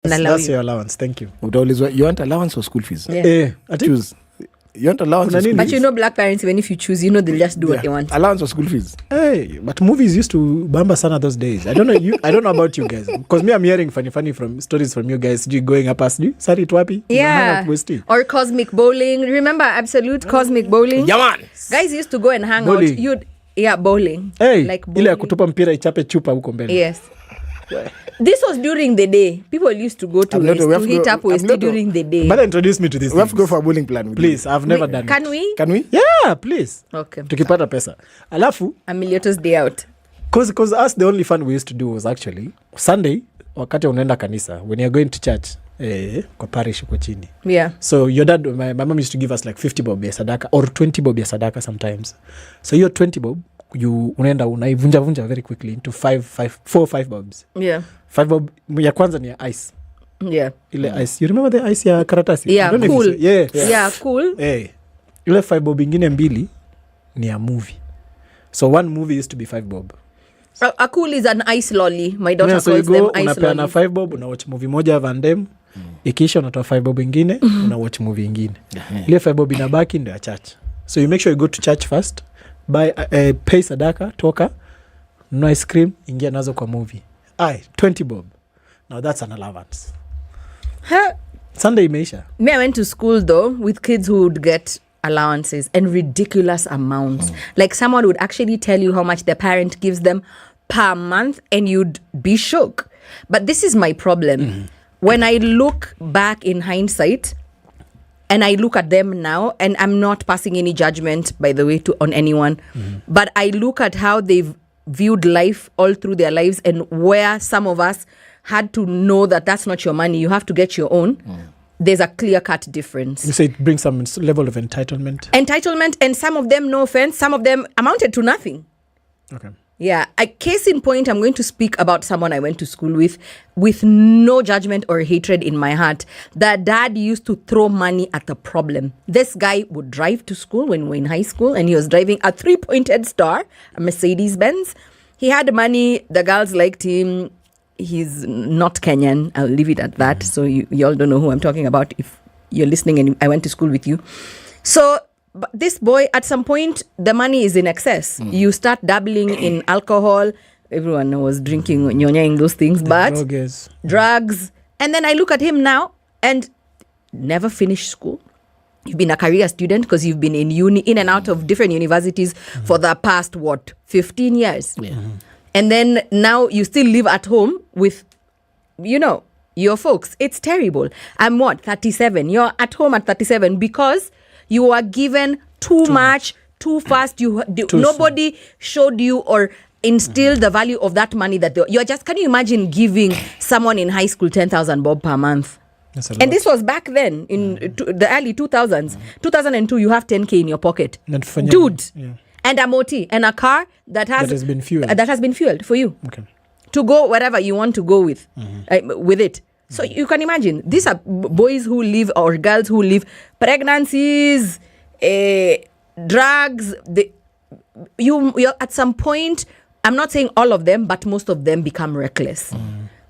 That's your allowance. Thank you. You want allowance or school fees? Yeah. Choose. You want allowance or school But fees? you know, black parents, even if you choose, you know they'll just do what they want. Allowance or school fees? Hey, but movies used to bamba sana those days. I don't know I don't know about you guys, because me, I'm hearing funny from stories from you guys. You going up past you, Sari Twapi, Yeah. Or cosmic bowling. Remember Absolute Cosmic Bowling? Yeah, man. Guys used to go and hang Bowling. out. Bowling. Hey, like ile ya bowling. kutupa mpira ichape chupa huko mbele. Yes. This was during the day. People used to go to Amlyoto, we have hit to up go- West Amlyoto. during the day. But introduce me to this. We have to go for a bowling plan with Please, I've never done Can it. we? Can we? Yeah, please. Okay. Tukipata pesa. Alafu, Amlyoto's day out. cause us, the only fun we used to do was actually Sunday, wakati unaenda kanisa, when you're going to church, kwa parish uko chini. Yeah. So your dad, my mom used to give us like 50 bob ya sadaka or 20 bob ya sadaka sometimes. So your 20 bob, you unaenda unaivunja very quickly into 4 or 5 bobs. Yeah. 5 bob ya kwanza ni ya ice. Yeah. Ile ice. You remember the ice ya karatasi? Yeah, I don't know if cool. you say- Yeah, cool. Ile 5 bob ingine mbili ni ya movie. So one movie used to be 5 bob. A cool is an ice lolly. My daughter So you calls them go, ice unapeana lollies. 5 bob, unawatch movie moja ya Van Damme. Ikiisha unatoa 5 bob ingine, unawatch movie ingine. Ile 5 bob inabaki ndio ya church. So you make sure you go to church first, buy pay sadaka, toka, no ice cream, ingia nazo kwa movie. 20 bob. Now that's an allowance. Huh? Sunday imeisha. Me, I went to school though with kids who would get allowances and ridiculous amounts. Like someone would actually tell you how much their parent gives them per month and you'd be shook. But this is my problem. When I look back in hindsight and I look at them now, and I'm not passing any judgment, by the way, on anyone, but I look at how they've viewed life all through their lives and where some of us had to know that that's not your money. You have to get your own. There's a clear-cut difference. You say it brings some level of entitlement. Entitlement, and some of them, no offense, some of them amounted to nothing. Okay. Yeah, a case in point, I'm going to speak about someone I went to school with no judgment or hatred in my heart. That dad used to throw money at the problem. This guy would drive to school when we were in high school, and he was driving a 3-pointed star, a Mercedes-Benz. He had money, the girls liked him. He's not Kenyan, I'll leave it at that. So you all don't know who I'm talking about if you're listening and I went to school with you. So but this boy, at some point, the money is in excess. You start dabbling in alcohol. Everyone was drinking, nyonyaing those things. But drugs. And then I look at him now and never finished school. You've been a career student because you've been in uni, in and out of different universities for the past, 15 years. Yeah. And then now you still live at home with, your folks. It's terrible. I'm 37. You're at home at 37 because you are given too much, too fast. Nobody showed you or instilled the value of that money that you're just. Can you imagine giving someone in high school 10,000 bob per month? And this was back then in the early 2000s. 2002, you have 10K in your pocket, dude. Yeah. And a moti and a car that has been fueled. That has been fueled for you. Okay. To go wherever you want to go with it. So you can imagine, these are boys who live or girls who live pregnancies, drugs. You're at some point, I'm not saying all of them, but most of them become reckless.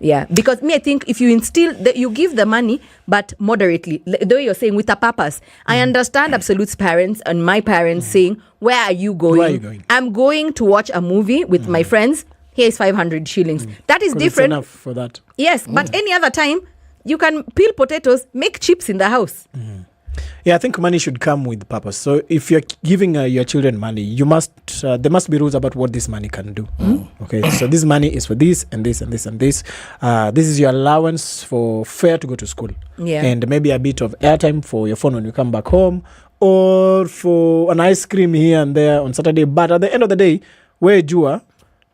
Yeah, because I think if you instill, you give the money, but moderately, the way you're saying, with a purpose. I understand Absolute's parents and my parents saying, where are you going? Where are you going? I'm going to watch a movie with my friends. Here's 500 shillings. That is different. It's enough for that. Yes, but any other time, you can peel potatoes, make chips in the house. Yeah, I think money should come with purpose. So if you're giving your children money, you must there must be rules about what this money can do. Okay, so this money is for this and this and this and this. This is your allowance for fare to go to school. Yeah. And maybe a bit of airtime for your phone when you come back home, or for an ice cream here and there on Saturday. But at the end of the day, where jua,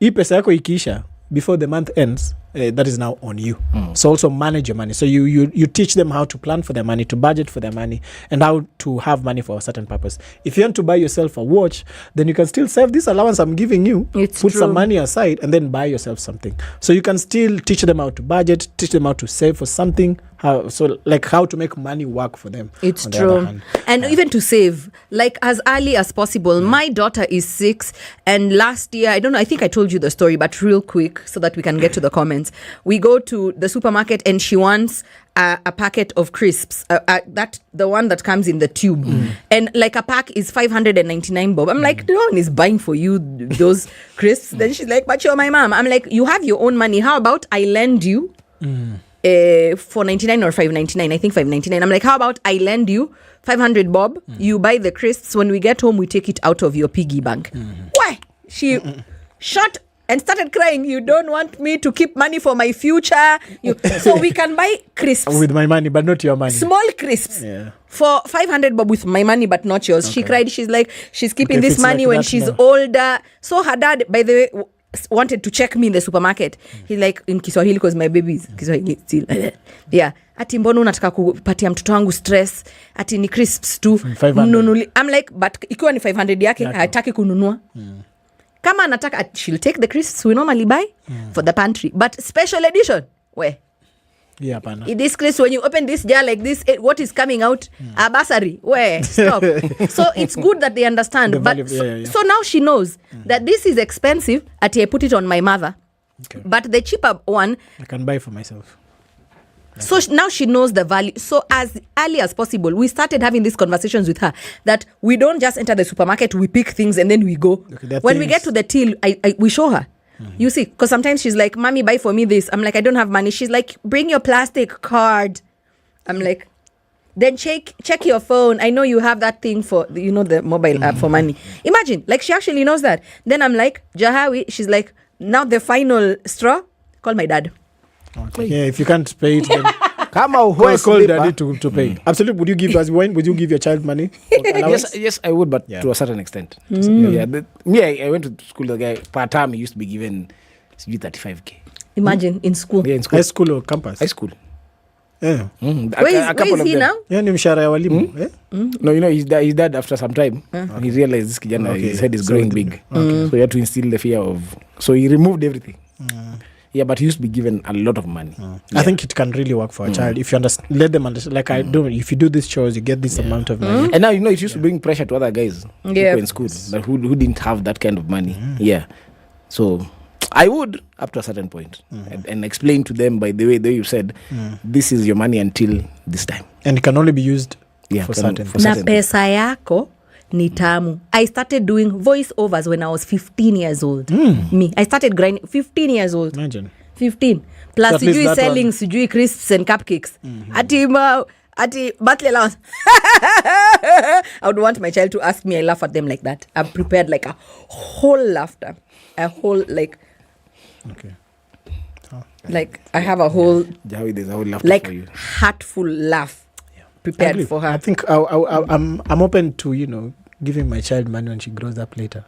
hii pesa yako ikiisha before the month ends, that is now on you. So also manage your money. So you teach them how to plan for their money, to budget for their money, and how to have money for a certain purpose. If you want to buy yourself a watch, then you can still save this allowance I'm giving you, put some money aside, and then buy yourself something. So you can still teach them how to budget, teach them how to save for something, how to make money work for them. It's on the other true. hand. And even to save, like as early as possible. My daughter is 6, and last year, I don't know, I think I told you the story, but real quick so that we can get to the comments. We go to the supermarket and she wants a packet of crisps, the one that comes in the tube. And like a pack is 599 bob. I'm like, no one is buying for you those crisps. Then she's like, but you're my mom. I'm like, you have your own money. How about I lend you 499 or 599? I think 599. I'm like, how about I lend you 500 bob? You buy the crisps. When we get home, we take it out of your piggy bank. Why? She shut and started crying. You don't want me to keep money for my future. So we can buy crisps With my money, but not your money. small crisps Yeah. for 500 bob with my money but not yours. She cried. She's like, she's keeping Okay, if this it's money like when that she's now. older. So her dad, by the way, wanted to check me in the supermarket. He's like, in Kiswahili, because my baby is Kiswahili still. Yeah. Ati mbona unataka kupatia mtoto wangu stress? Ati ni crisps tu. 500. Mnunuli. I'm like, but ikiwa ni 500 yake, hataki kununua. Kama anataka, she'll take the crisps we normally buy for the pantry. But special edition, where? Yeah, pana. This crisp, when you open this jar like this, what is coming out? A bursary. Where? Stop. So it's good that they understand. The But value, so now she knows that this is expensive. Ati I put it on my mother. Okay. But the cheaper one, I can buy for myself. so now she knows the value. So as early as possible, we started having these conversations with her that we don't just enter the supermarket, we pick things and then we go. Okay, there are when we things- get to the till, we show her. You see, because sometimes she's like, Mommy, buy for me this. I'm like, I don't have money. She's like, bring your plastic card. I'm like, then check your phone. I know you have that thing for, the mobile app for money. Imagine, like she actually knows that. Then I'm like, Jahawi, she's like, now the final straw, call my dad. Okay. Yeah, if you can't pay it, then Kama call huwezi daddy lipa. to pay. Absolutely. Would you give us wine? Would you give your child money? for allowance? Yes, I would, but Yeah. to a certain extent. Yeah, I went to school. The guy per term he used to be given 35k. Imagine in school. Yeah, in school. High school or campus? High school. Yeah. Where is he now? Yeah, ni mshahara ya walimu. Eh? No, his dad after some time he realized this kijana, Okay. his head is So growing the- big. So he had to instill the fear of. So he removed everything. Yeah, but he used to be given a lot of money. I think it can really work for a child if you understand. Let them understand. Like I do. If you do this chores, you get this amount of money. And now it used to bring pressure to other guys who Yeah. were in school but who didn't have that kind of money. Yeah, so I would up to a certain point and explain to them by the way you said this is your money until this time. And it can only be used Yeah, for can- certain. for Na certain. pesa yako ni tamu. I started doing voiceovers when I was 15 years old. Me, I started grinding 15 years old. Imagine. 15 plus So at least sijui that selling one- sijui crisps and cupcakes. Ati birthday allowance. I would want my child to ask me. I laugh at them like that. I've prepared like a whole laughter, a whole like Okay. I have a whole Jawi, there's a whole laughter like for you. heartful laugh I prepared agree. for her. I think I'm open to giving my child money when she grows up later.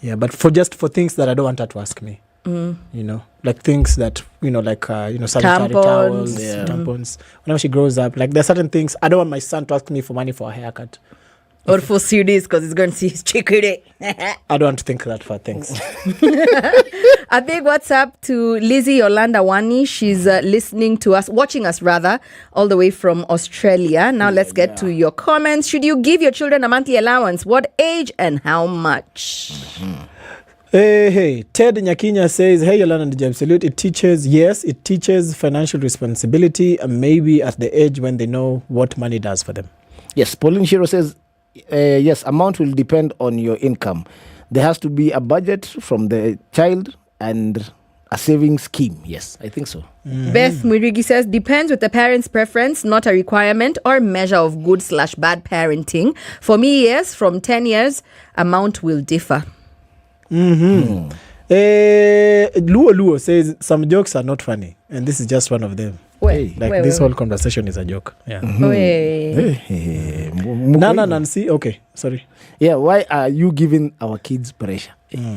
Yeah, but for things that I don't want her to ask me. Like things that sanitary Tampons. towels, Yeah. tampons. Whenever she grows up, like there are certain things I don't want my son to ask me for money for a haircut. Or for CDs because he's going to see his chickadee. I don't want to think that for things. A big what's up to Lizzie Yolanda Wani. She's listening to us, watching us rather, all the way from Australia. Now let's get to your comments. Should you give your children a monthly allowance? What age and how much? Hey, Ted Nyakinya says, hey, Yolanda and DJ Absolute, it teaches financial responsibility and maybe at the age when they know what money does for them. Yes, Pauline Shiro says, yes, amount will depend on your income. There has to be a budget from the child and a saving scheme. Yes, I think so. Beth Mwirigi says, depends with the parent's preference, not a requirement or measure of good/bad parenting. For me, yes, from 10 years, amount will differ. Luo says, some jokes are not funny. And this is just one of them. This whole conversation is a joke. Yeah. Nana Nancy, okay, sorry. Yeah, why are you giving our kids pressure?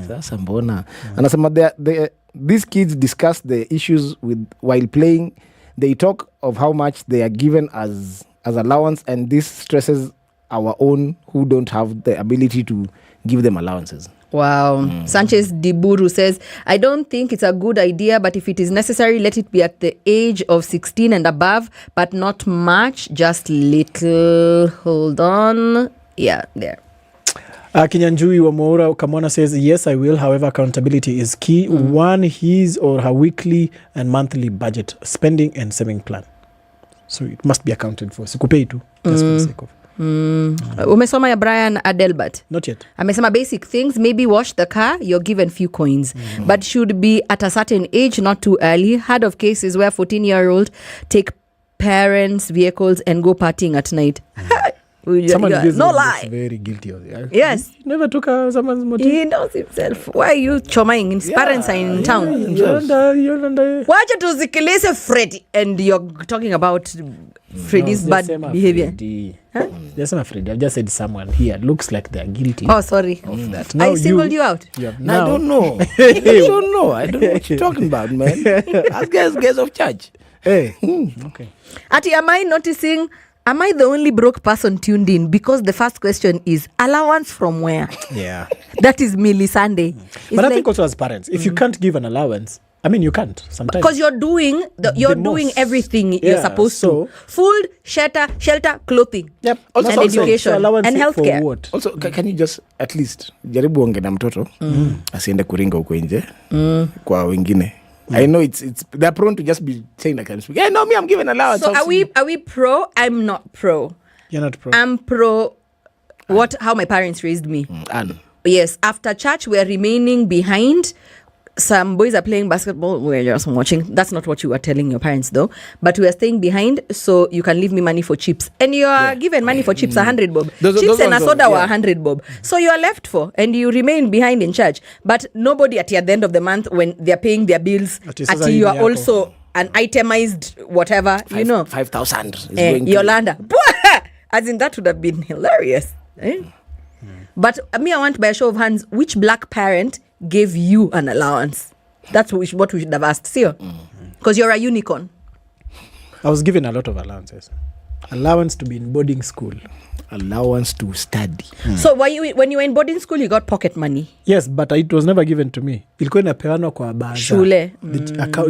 Sasa mbona. Anasema these kids discuss the issues while playing. They talk of how much they are given as allowance, and this stresses our own who don't have the ability to give them allowances. Wow. Sanchez Diburu says, I don't think it's a good idea, but if it is necessary, let it be at the age of 16 and above, but not much, just little. Hold on. Yeah, there. Kinyanjui wa Moura Kamona says, yes, I will. However, accountability is key. One, his or her weekly and monthly budget, spending and saving plan. So it must be accounted for. Sikupei tu. Just for the sake of. Umesoma ya Brian Adelbert? Not yet. Amesema basic things, maybe wash the car, you're given few coins, but should be at a certain age, not too early. Heard of cases where 14-year-old take parents' vehicles and go partying at night. Someone No lie. Very guilty of it. Yes. He never took someone's motive. He knows himself. Why are you chomaing? His parents are in town. Yolanda. Wacha tusikilize Freddy, and you're talking about Freddy's bad behavior. Just not Freddy. I've just said someone here looks like they're guilty. Oh, sorry. Of that. I singled you out. I don't know. I don't know what you're talking about, man. Ask guys of church. Hey. Okay. Ati, am I noticing? Am I the only broke person tuned in? Because the first question is allowance from where? Yeah. That is Millie Sunday. But I think also as parents, if you can't give an allowance, I mean, you can't sometimes. Because you're doing everything you're supposed to. Food, shelter, clothing. Yep. Also, and education. And healthcare. What? Also, can you just at least jaribu onge na mtoto asiende kuringa huko nje kwa wengine. I know it's they're prone to just be saying like I'm speaking. No, me, I'm giving allowance. So are we pro? I'm not pro. You're not pro. I'm pro how my parents raised me. Yes, after church we're remaining behind. Some boys are playing basketball. We're just watching. That's not what you were telling your parents though. But we are staying behind, so you can leave me money for chips. And you are given money for chips, 100 bob. Chips and a soda were 100 bob. So you are left for, and you remain behind in church. But nobody at the end of the month, when they're paying their bills, you are also an itemized whatever, 5,000. Yolanda. As in, that would have been hilarious. But me, I want by a show of hands, which black parent gave you an allowance? That's what we should have asked. See, because you're a unicorn. I was given a lot of allowances. Allowance to be in boarding school. Allowance to study. So when you were in boarding school, you got pocket money? Yes, but it was never given to me. Ilikuwa inapeanwa kwa baza. Shule.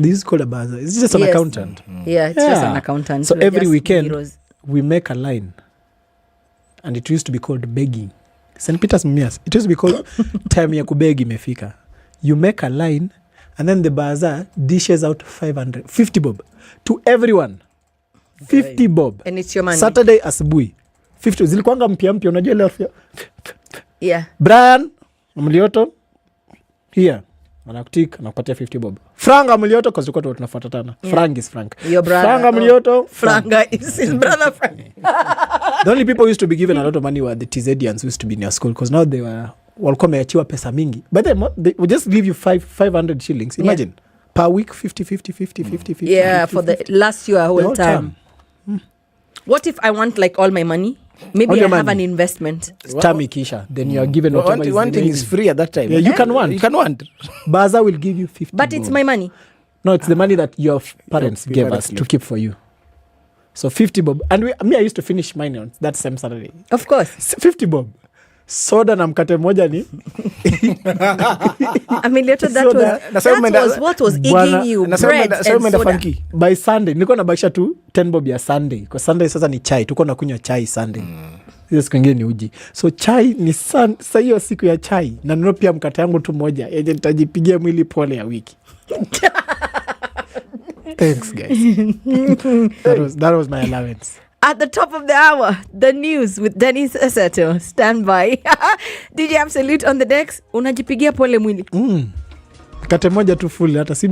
This is called a baza. It's just an accountant. Yeah, it's just an accountant. So every weekend, we make a line. And it used to be called begging. St. Peter's Mumias. It used to be called time ya kubegi imefika. You make a line, and then the bazaar dishes out 50 bob to everyone. 50 bob. And it's your money. Saturday asubuhi. 50. Zilikuanga mpya unajua ile afya. Yeah. Brian, Amlyoto, here. Anakutika, anakupatia 50 bob. Frank Amlyoto, because tulikuwa tunafuatana. Frank is Frank. Your brother. Frank Amlyoto. Frank is his brother Frank. The only people who used to be given a lot of money were the TZians who used to be in your school, because now they were walikuwa wameachiwa pesa mingi. But they would just give you 500 shillings. Imagine. Per week, 50. Yeah, for the last year whole time. What if I want like all my money? Maybe I have an investment. Term ikisha. Then you are given whatever one thing is free at that time. Yeah, you can want. Baza will give you 50. But it's my money. No, it's the money that your parents gave us to keep for you. So 50 bob. And I used to finish mine on that same Saturday. Of course. 50 bob. Soda na mkate moja ni. I mean, later that was what was eating you, bread and soda. By Sunday, nilikuwa nabakisha tu 10 bob ya Sunday. Kwa Sunday sasa ni chai. Tuko nakunywa chai Sunday. Hiyo siku ingine ni uji. So chai ni sasa hiyo siku ya chai. Na nino pia mkate yangu tu moja. Yenye nitajipigia mwili pole ya wiki. Thanks, guys. that was my allowance. At the top of the hour, the news with Dennis Eseto. Stand by. DJ Absolute on the decks. Unajipigia pole mwili. Kate moja tu full hata si